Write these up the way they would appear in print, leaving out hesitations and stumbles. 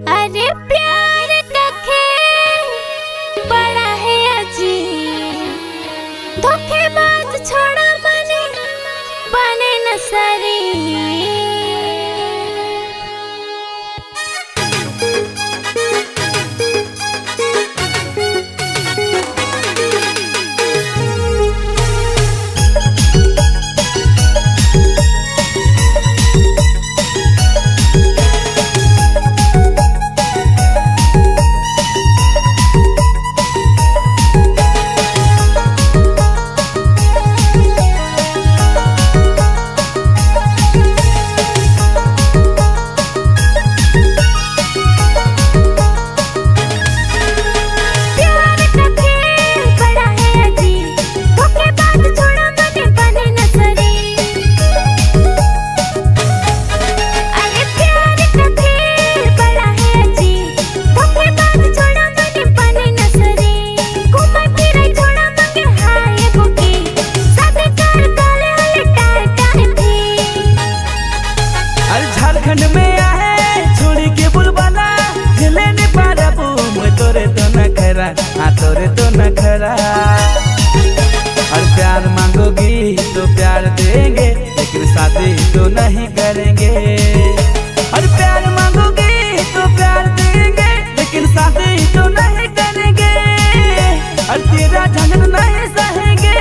अरे प्यार का खेल बड़ा है अजीब, धोखेबाज छोड़ा बने न शरीर। झारखंड में आहे छोड़ी के बुलबुला झेले ने पारा बूम तोरे तो न खरा, हाँ तोरे तो न खरा। और प्यार मांगोगी तो प्यार देंगे, लेकिन शादी तो नहीं करेंगे। और प्यार मांगोगी तो प्यार देंगे, लेकिन शादी तो नहीं करेंगे। और तेरा झंझट नहीं सहेंगे।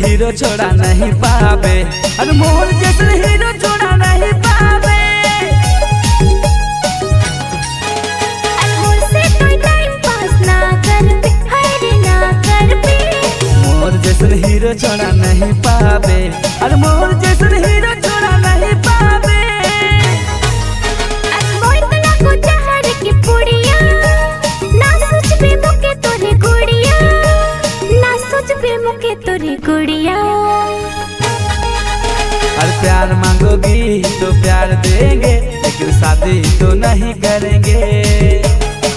हीरो छोड़ा नहीं पावे, अरे मोहन जैसे हीरो छोड़ा नहीं पावे। मोहन जैसे हीरो छोड़ा नहीं पावे, अरे मोहन जैसे हीरो छोड़ा नहीं पावे। तोरी गुड़िया और प्यार मांगोगी तो प्यार देंगे, लेकिन शादी तो नहीं करेंगे।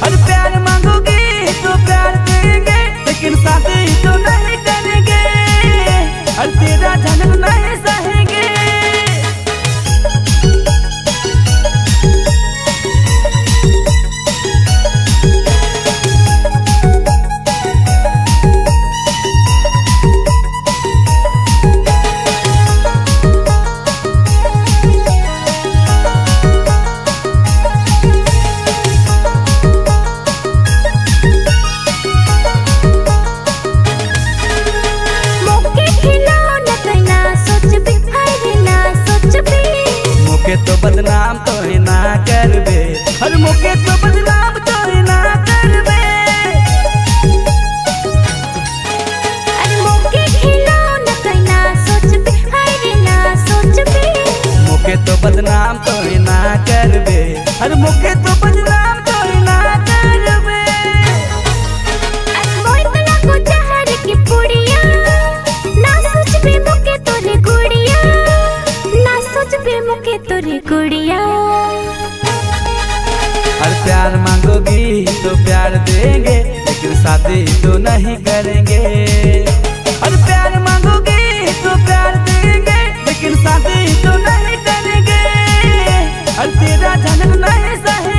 और प्यार मांगोगी तो प्यार देंगे, लेकिन शादी तो नहीं करेंगे। और तेरा झंझट नहीं सहेंगे। तो बदनाम तो ही ना करबे, हर मौके तो बदनाम तो ही ना करबे। अरे मौके खिलौना कोई ना सोचबे, हाय ना सोचबे। मौके तो बदनाम तो ही ना करबे, हर मौके तो बदनाम तो ही ना करबे। अरे मोई तला को जहर की पुड़िया, ना सोचबे मौके तोरे गुड़िया, ना सोचबे मौके तोरे गुड़िया। और प्यार मांगोगी तो प्यार देंगे, लेकिन शादी तो नहीं करेंगे। और प्यार मांगोगी तो प्यार देंगे, लेकिन शादी तो नहीं करेंगे। और तेरा झंझट नहीं सहे